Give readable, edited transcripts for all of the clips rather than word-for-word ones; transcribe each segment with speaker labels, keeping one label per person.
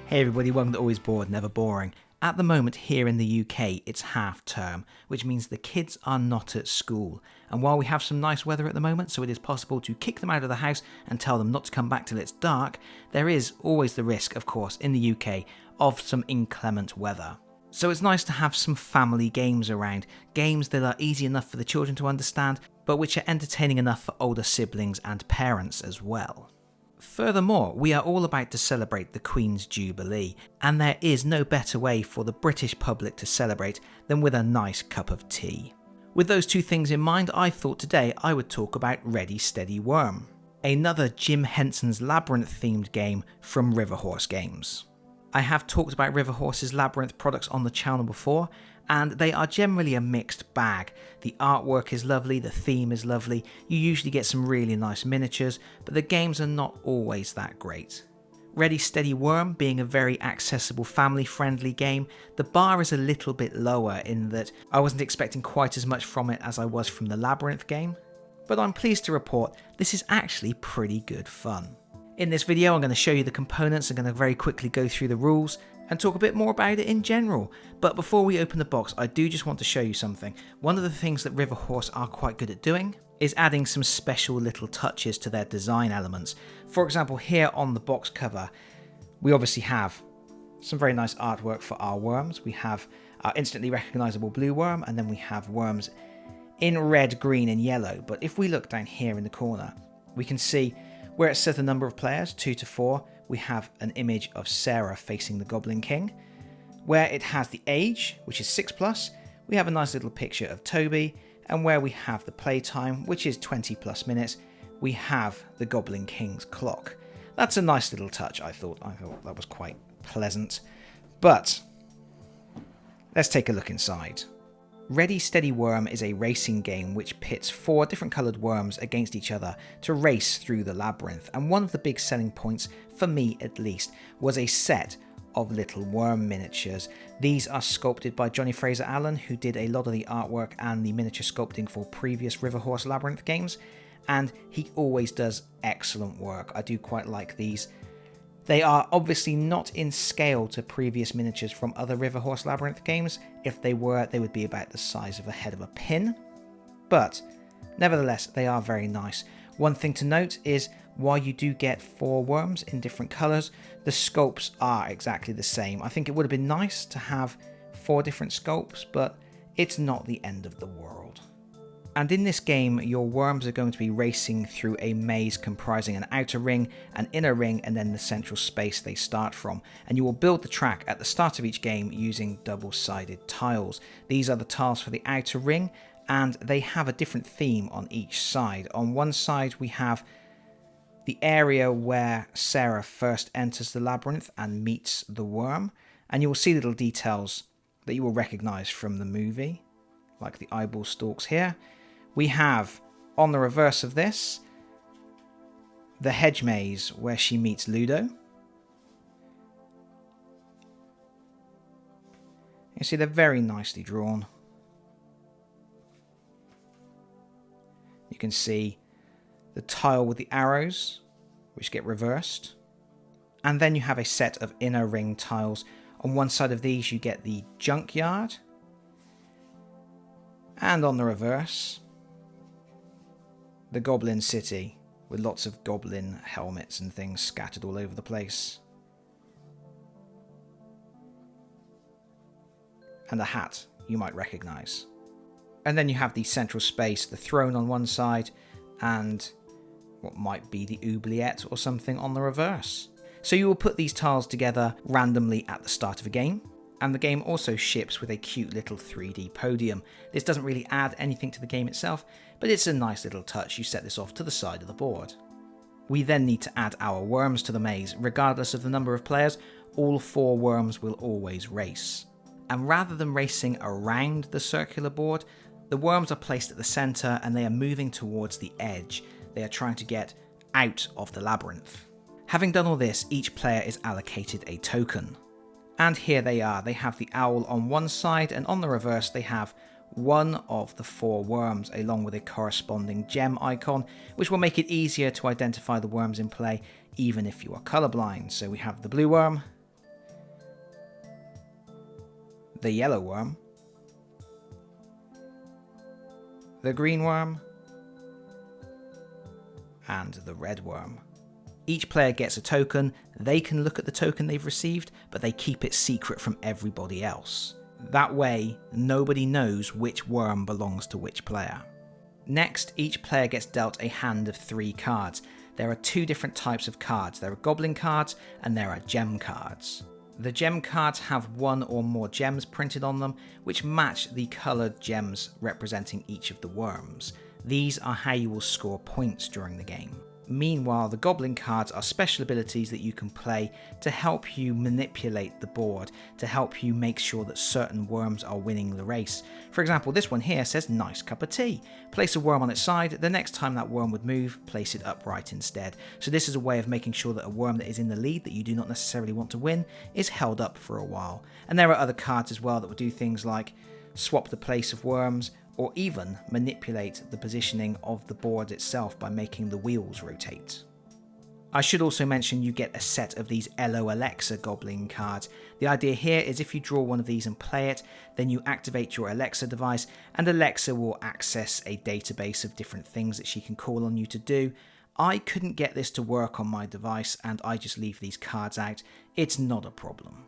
Speaker 1: Hey everybody, welcome to Always Bored, Never Boring. At the moment here in the UK, it's half term, which means the kids are not at school. And while we have some nice weather at the moment, so it is possible to kick them out of the house and tell them not to come back till it's dark, there is always the risk, of course, in the UK, of some inclement weather. So it's nice to have some family games around, games that are easy enough for the children to understand, but which are entertaining enough for older siblings and parents as well. Furthermore, we are all about to celebrate the Queen's Jubilee, and there is no better way for the British public to celebrate than with a nice cup of tea. With those two things in mind, I thought today I would talk about Ready Steady Worm, another Jim Henson's Labyrinth themed game from Riverhorse Games. I have talked about Riverhorse's Labyrinth products on the channel before, and they are generally a mixed bag. The artwork is lovely, the theme is lovely, you usually get some really nice miniatures, but the games are not always that great. Ready Steady Worm being a very accessible family friendly game, the bar is a little bit lower in that I wasn't expecting quite as much from it as I was from the Labyrinth game, but I'm pleased to report this is actually pretty good fun. In this video I'm going to show you the components, I'm going to very quickly go through the rules and talk a bit more about it in general. But before we open the box, I do just want to show you something. One of the things that Riverhorse are quite good at doing is adding some special little touches to their design elements. For example, here on the box cover, we obviously have some very nice artwork for our worms. We have our instantly recognizable blue worm, and then we have worms in red, green and yellow. But if we look down here in the corner, we can see where it says the number of players, 2 to 4, we have an image of Sarah facing the Goblin King. Where it has the age, which is 6+, we have a nice little picture of Toby, and where we have the playtime, which is 20+ minutes, we have the Goblin King's clock. That's a nice little touch, I thought that was quite pleasant. But let's take a look inside. Ready Steady Worm is a racing game which pits 4 different coloured worms against each other to race through the labyrinth, and one of the big selling points, for me at least, was a set of little worm miniatures. These are sculpted by Johnny Fraser Allen, who did a lot of the artwork and the miniature sculpting for previous Riverhorse Labyrinth games, and he always does excellent work. I do quite like these. They are obviously not in scale to previous miniatures from other Riverhorse Labyrinth games. If they were, they would be about the size of the head of a pin. But nevertheless, they are very nice. One thing to note is, while you do get 4 worms in different colours, the sculpts are exactly the same. I think it would have been nice to have 4 different sculpts, but it's not the end of the world. And in this game, your worms are going to be racing through a maze comprising an outer ring, an inner ring, and then the central space they start from. And you will build the track at the start of each game using double-sided tiles. These are the tiles for the outer ring, and they have a different theme on each side. On one side, we have the area where Sarah first enters the labyrinth and meets the worm. And you will see little details that you will recognise from the movie, like the eyeball stalks here. We have, on the reverse of this, the hedge maze where she meets Ludo. You see they're very nicely drawn. You can see the tile with the arrows, which get reversed. And then you have a set of inner ring tiles. On one side of these you get the junkyard. And on the reverse, the Goblin City, with lots of goblin helmets and things scattered all over the place. And a hat you might recognise. And then you have the central space, the throne on one side, and what might be the oubliette or something on the reverse. So you will put these tiles together randomly at the start of a game. And the game also ships with a cute little 3D podium. This doesn't really add anything to the game itself, but it's a nice little touch. You set this off to the side of the board. We then need to add our worms to the maze. Regardless of the number of players, all 4 worms will always race. And rather than racing around the circular board, the worms are placed at the centre and they are moving towards the edge. They are trying to get out of the labyrinth. Having done all this, each player is allocated a token. And here they are. They have the owl on one side, and on the reverse they have one of the 4 worms along with a corresponding gem icon, which will make it easier to identify the worms in play even if you are colorblind. So we have the blue worm, the yellow worm, the green worm, and the red worm. Each player gets a token. They can look at the token they've received, but they keep it secret from everybody else. That way, nobody knows which worm belongs to which player. Next, each player gets dealt a hand of 3 cards. There are 2 different types of cards. There are goblin cards and there are gem cards. The gem cards have 1 or more gems printed on them, which match the coloured gems representing each of the worms. These are how you will score points during the game. Meanwhile, the goblin cards are special abilities that you can play to help you manipulate the board, to help you make sure that certain worms are winning the race. For example, this one here says nice cup of tea. Place a worm on its side, the next time that worm would move, place it upright instead. So this is a way of making sure that a worm that is in the lead that you do not necessarily want to win is held up for a while. And there are other cards as well that will do things like swap the place of worms, or even manipulate the positioning of the board itself by making the wheels rotate. I should also mention you get a set of these Ello Alexa goblin cards. The idea here is if you draw one of these and play it, then you activate your Alexa device and Alexa will access a database of different things that she can call on you to do. I couldn't get this to work on my device and I just leave these cards out. It's not a problem.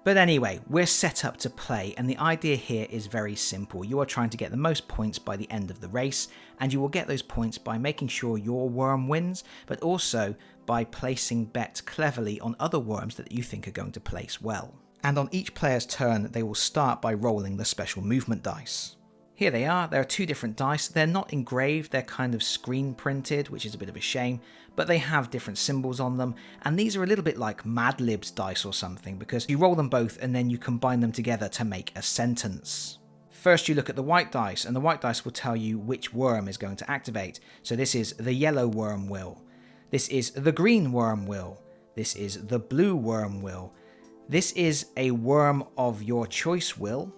Speaker 1: But anyway, we're set up to play, and the idea here is very simple. You are trying to get the most points by the end of the race, and you will get those points by making sure your worm wins, but also by placing bets cleverly on other worms that you think are going to place well. And on each player's turn, they will start by rolling the special movement dice. Here they are. There are 2 different dice. They're not engraved, they're kind of screen printed, which is a bit of a shame, but they have different symbols on them, and these are a little bit like Mad Lib's dice or something, because you roll them both and then you combine them together to make a sentence. First you look at the white dice, and the white dice will tell you which worm is going to activate. So this is the yellow worm will. This is the green worm will. This is the blue worm will. This is a worm of your choice will,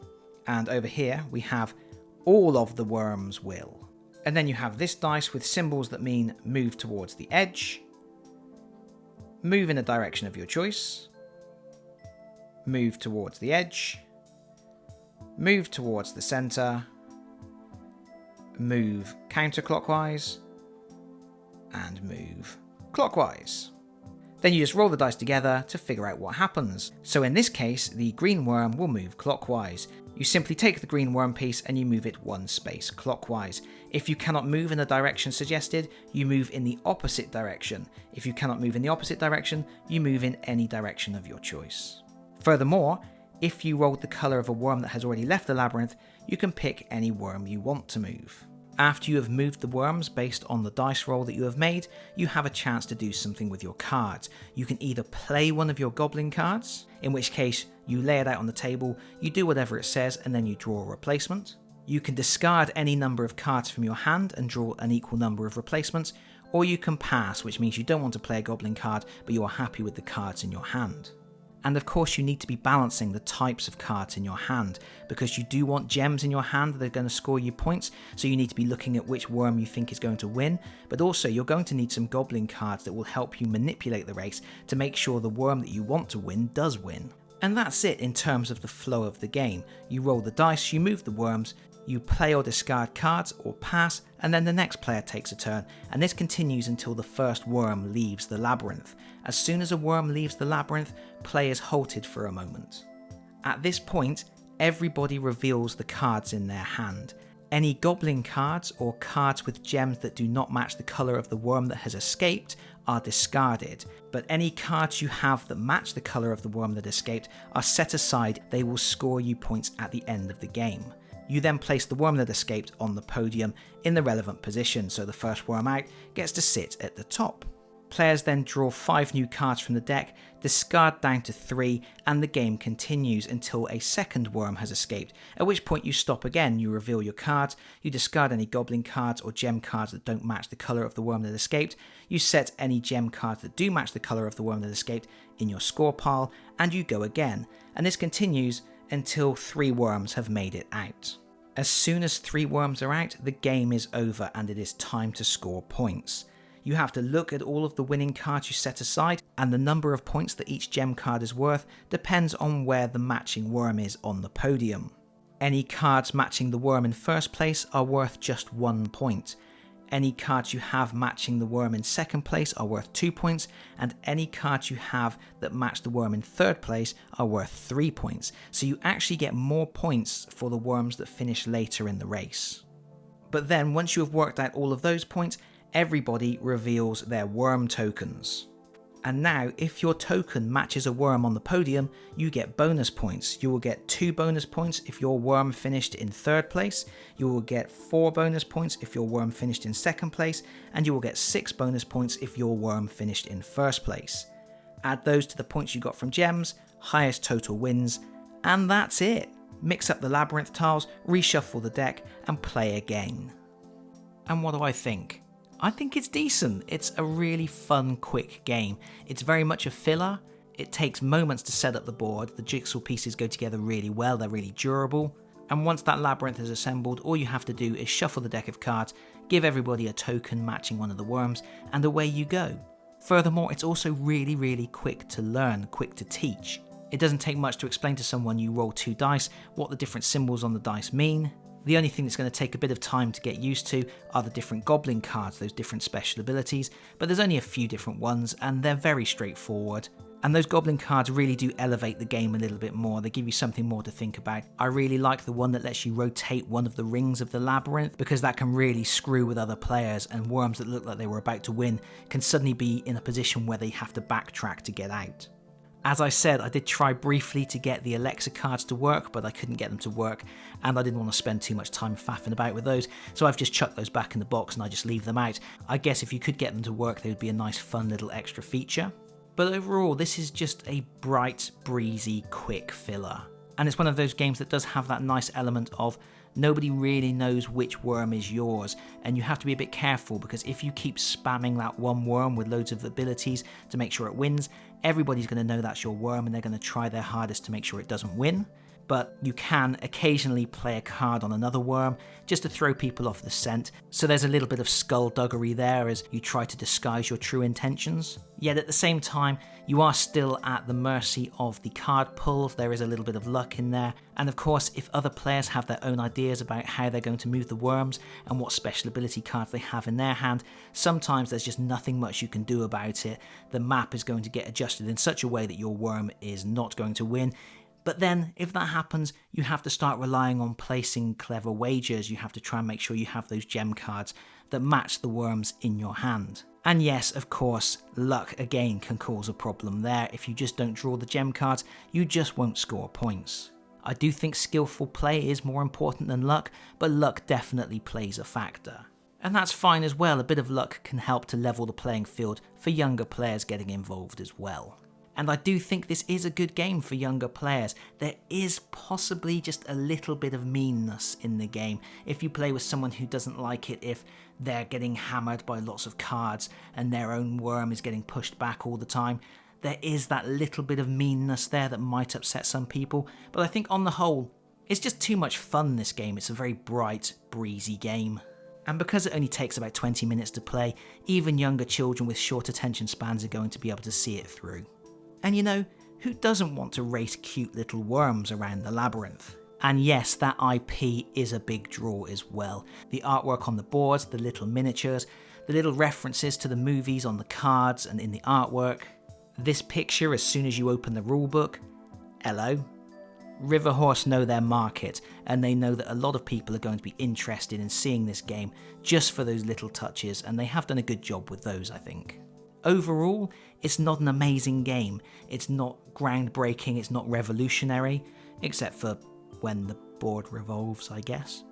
Speaker 1: and over here we have all of the worms will. And then you have this dice with symbols that mean move towards the edge, move in a direction of your choice, move towards the edge, move towards the center, move counterclockwise, and move clockwise. Then you just roll the dice together to figure out what happens. So in this case, the green worm will move clockwise. You simply take the green worm piece and you move it 1 space clockwise. If you cannot move in the direction suggested, you move in the opposite direction. If you cannot move in the opposite direction, you move in any direction of your choice. Furthermore, if you rolled the colour of a worm that has already left the labyrinth, you can pick any worm you want to move. After you have moved the worms based on the dice roll that you have made, you have a chance to do something with your cards. You can either play one of your goblin cards, in which case you lay it out on the table, you do whatever it says, and then you draw a replacement. You can discard any number of cards from your hand and draw an equal number of replacements, or you can pass, which means you don't want to play a goblin card, but you are happy with the cards in your hand. And of course you need to be balancing the types of cards in your hand, because you do want gems in your hand that are going to score you points, so you need to be looking at which worm you think is going to win, but also you're going to need some goblin cards that will help you manipulate the race to make sure the worm that you want to win does win. And that's it in terms of the flow of the game. You roll the dice, you move the worms, you play or discard cards or pass, and then the next player takes a turn, and this continues until the first worm leaves the labyrinth. As soon as a worm leaves the labyrinth, play is halted for a moment. At this point, everybody reveals the cards in their hand. Any goblin cards or cards with gems that do not match the colour of the worm that has escaped are discarded, but any cards you have that match the colour of the worm that escaped are set aside. They will score you points at the end of the game. You then place the worm that escaped on the podium in the relevant position, so the first worm out gets to sit at the top. Players then draw 5 new cards from the deck, discard down to 3, and the game continues until a second worm has escaped, at which point you stop again, you reveal your cards, you discard any goblin cards or gem cards that don't match the colour of the worm that escaped, you set any gem cards that do match the colour of the worm that escaped in your score pile, and you go again, and this continues until 3 worms have made it out. As soon as 3 worms are out, the game is over and it is time to score points. You have to look at all of the winning cards you set aside, and the number of points that each gem card is worth depends on where the matching worm is on the podium. Any cards matching the worm in first place are worth just 1 point. Any cards you have matching the worm in second place are worth 2 points, and any cards you have that match the worm in third place are worth 3 points. So you actually get more points for the worms that finish later in the race. But then once you have worked out all of those points, everybody reveals their worm tokens. And now, if your token matches a worm on the podium, you get bonus points. You will get 2 bonus points if your worm finished in third place, you will get 4 bonus points if your worm finished in second place, and you will get 6 bonus points if your worm finished in first place. Add those to the points you got from gems, highest total wins, and that's it. Mix up the labyrinth tiles, reshuffle the deck, and play again. And what do I think? I think it's decent. It's a really fun, quick game. It's very much a filler. It takes moments to set up the board. The jigsaw pieces go together really well. They're really durable. And once that labyrinth is assembled, all you have to do is shuffle the deck of cards, give everybody a token matching one of the worms, and away you go. Furthermore, it's also really quick to learn, quick to teach. It doesn't take much to explain to someone. You roll 2 dice, what the different symbols on the dice mean. The only thing that's going to take a bit of time to get used to are the different goblin cards, those different special abilities, but there's only a few different ones and they're very straightforward. And those goblin cards really do elevate the game a little bit more. They give you something more to think about. I really like the one that lets you rotate one of the rings of the labyrinth, because that can really screw with other players, and worms that look like they were about to win can suddenly be in a position where they have to backtrack to get out. As I said, I did try briefly to get the Alexa cards to work, but I couldn't get them to work, and I didn't want to spend too much time faffing about with those, so I've just chucked those back in the box and I just leave them out. I guess if you could get them to work, they would be a nice fun little extra feature. But overall, this is just a bright, breezy, quick filler. And it's one of those games that does have that nice element of nobody really knows which worm is yours, and you have to be a bit careful, because if you keep spamming that one worm with loads of abilities to make sure it wins, everybody's going to know that's your worm and they're going to try their hardest to make sure it doesn't win. But you can occasionally play a card on another worm just to throw people off the scent, so there's a little bit of skullduggery there as you try to disguise your true intentions. Yet at the same time, you are still at the mercy of the card pull. There is a little bit of luck in there, and of course if other players have their own ideas about how they're going to move the worms and what special ability cards they have in their hand, sometimes there's just nothing much you can do about it. The map is going to get adjusted in such a way that your worm is not going to win. But then, if that happens, you have to start relying on placing clever wagers. You have to try and make sure you have those gem cards that match the worms in your hand. And yes, of course, luck again can cause a problem there. If you just don't draw the gem cards, you just won't score points. I do think skillful play is more important than luck, but luck definitely plays a factor. And that's fine as well. A bit of luck can help to level the playing field for younger players getting involved as well. And I do think this is a good game for younger players. There is possibly just a little bit of meanness in the game. If you play with someone who doesn't like it, if they're getting hammered by lots of cards and their own worm is getting pushed back all the time, there is that little bit of meanness there that might upset some people. But I think on the whole, it's just too much fun, this game. It's a very bright, breezy game. And because it only takes about 20 minutes to play, even younger children with short attention spans are going to be able to see it through. And you know, who doesn't want to race cute little worms around the labyrinth? And yes, that IP is a big draw as well. The artwork on the boards, the little miniatures, the little references to the movies on the cards and in the artwork. This picture as soon as you open the rulebook. Ello. Riverhorse know their market, and they know that a lot of people are going to be interested in seeing this game just for those little touches, and they have done a good job with those, I think. Overall, it's not an amazing game. It's not groundbreaking, it's not revolutionary, except for when the board revolves, I guess.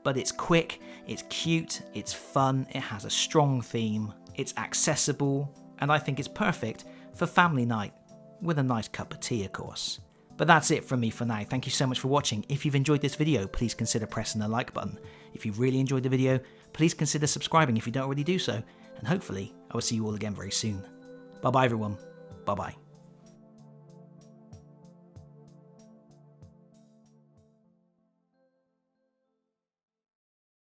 Speaker 1: But it's quick, it's cute, it's fun, it has a strong theme, it's accessible, and I think it's perfect for family night, with a nice cup of tea, of course. But that's it from me for now. Thank you so much for watching. If you've enjoyed this video, please consider pressing the like button. If you've really enjoyed the video, please consider subscribing if you don't already do so. And hopefully, I will see you all again very soon. Bye bye everyone. Bye bye.